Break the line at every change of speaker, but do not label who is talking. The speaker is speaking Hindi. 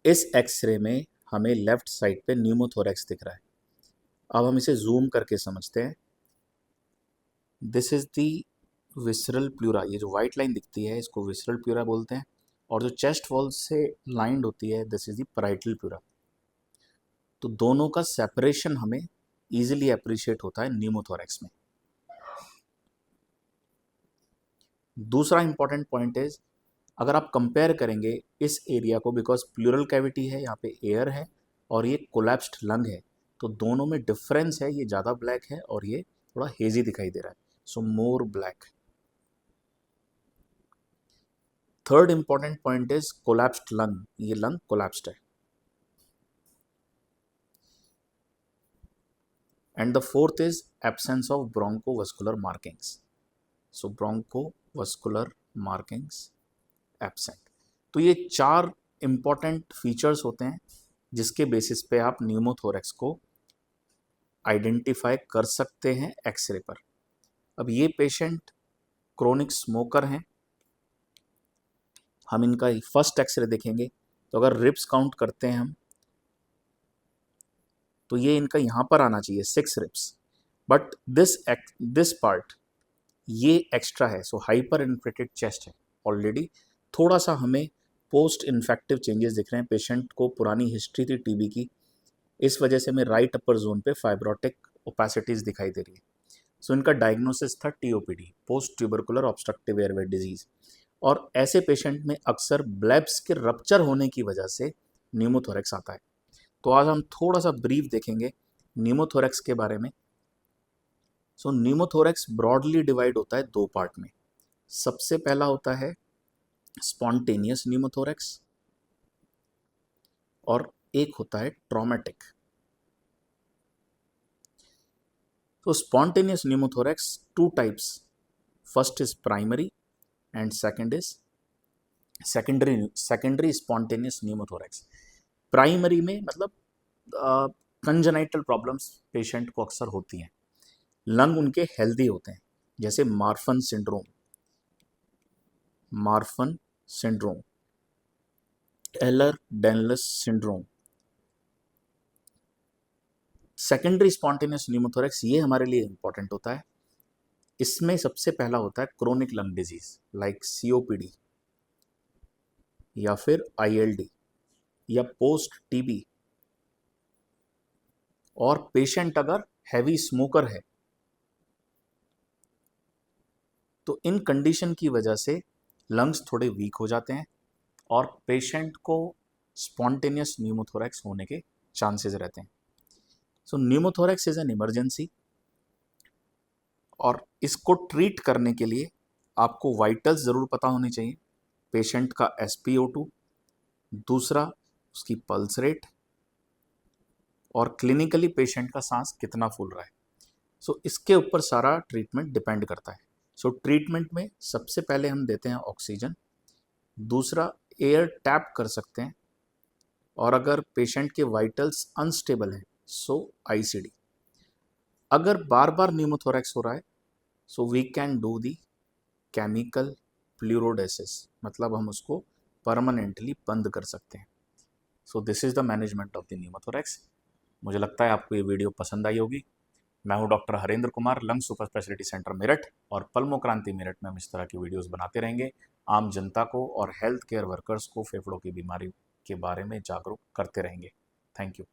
इस एक्सरे में हमें लेफ्ट साइड पे न्यूमोथोरैक्स दिख रहा है। अब हम इसे जूम करके समझते हैं। This is the visceral pleura, ये जो वाइट लाइन दिखती है इसको विसरल प्लूरा बोलते हैं, और जो चेस्ट वॉल से लाइंड होती है this is the parietal pleura. तो दोनों का सेपरेशन हमें इजीली अप्रिशिएट होता है न्यूमोथोरैक्स में। दूसरा इंपॉर्टेंट पॉइंट इज, अगर आप कंपेयर करेंगे इस एरिया को, बिकॉज प्लूरल कैविटी है, यहाँ पे एयर है और ये कोलैप्स्ड लंग है, तो दोनों में डिफरेंस है, ये ज़्यादा ब्लैक है और ये थोड़ा हेजी दिखाई दे रहा है, so more black. Third important point is collapsed lung, ये लंग कोलैप्स्ड है। And the fourth is absence of bronchovascular markings, so bronchovascular markings absent. तो ये चार इंपॉर्टेंट फीचर्स होते हैं जिसके बेसिस पे आप न्यूमोथोरैक्स को आइडेंटिफाई कर सकते हैं एक्सरे पर। अब ये पेशेंट क्रोनिक स्मोकर हैं, हम इनका फर्स्ट एक्सरे देखेंगे तो अगर रिब्स काउंट करते हैं हम, तो ये इनका यहाँ पर आना चाहिए 6 रिब्स, बट दिस पार्ट ये एक्स्ट्रा है, सो हाइपर इन्फ्लेटेड चेस्ट है ऑलरेडी। थोड़ा सा हमें पोस्ट इन्फेक्टिव चेंजेस दिख रहे हैं, पेशेंट को पुरानी हिस्ट्री थी टीबी की, इस वजह से हमें राइट अपर जोन पे फाइब्रोटिक ओपेसिटीज दिखाई दे रही है। सो इनका डायग्नोसिस था TOPD, post tubercular obstructive airway disease, और ऐसे पेशेंट में अक्सर ब्लैब्स के रप्चर होने की वजह से न्यूमोथोरैक्स आता है। तो आज हम थोड़ा सा ब्रीफ देखेंगे न्यूमोथोरैक्स के बारे में। सो न्यूमोथोरैक्स ब्रॉडली डिवाइड होता है दो पार्ट में। सबसे पहला होता है स्पॉन्टेनियस न्यूमोथोरैक्स और एक होता है ट्रॉमेटिक। तो spontaneous pneumothorax two types, first is primary and second is secondary spontaneous pneumothorax. Primary में मतलब कंजेनाइटल प्रॉब्लम्स पेशेंट को अक्सर होती हैं, लंग उनके हेल्दी होते हैं, जैसे Marfan syndrome, Ehlers Danlos syndrome. Secondary spontaneous pneumothorax ये हमारे लिए इंपॉर्टेंट होता है। इसमें सबसे पहला होता है chronic lung disease like COPD या फिर आईएलडी या पोस्ट टीबी, और पेशेंट अगर हैवी स्मोकर है तो इन कंडीशन की वजह से लंग्स थोड़े वीक हो जाते हैं और पेशेंट को स्पॉन्टेनियस न्यूमोथोरैक्स होने के चांसेस रहते हैं। सो न्यूमोथोरैक्स इज एन इमरजेंसी, और इसको ट्रीट करने के लिए आपको वाइटल्स ज़रूर पता होने चाहिए, पेशेंट का SpO2, दूसरा उसकी पल्स रेट, और क्लिनिकली पेशेंट का सांस कितना फूल रहा है। सो इसके ऊपर सारा ट्रीटमेंट डिपेंड करता है। सो ट्रीटमेंट में सबसे पहले हम देते हैं ऑक्सीजन, दूसरा एयर टैप कर सकते हैं, और अगर पेशेंट के वाइटल्स अनस्टेबल हैं सो ICD। अगर बार बार न्यूमोथोरैक्स हो रहा है so we can do the chemical pleurodesis, मतलब हम उसको परमानेंटली बंद कर सकते हैं। So this is the management of the pneumothorax. मुझे लगता है आपको ये वीडियो पसंद आई होगी। मैं हूं doctor Harendra Kumar, lung super speciality centre Meerut, और पल्मो क्रांति मेरठ में हम इस तरह की वीडियोस बनाते रहेंगे, आम जनता को और हेल्थ केयर वर्कर्स को फेफड़ों की बीमारी के बारे में जागरूक करते रहेंगे। Thank you.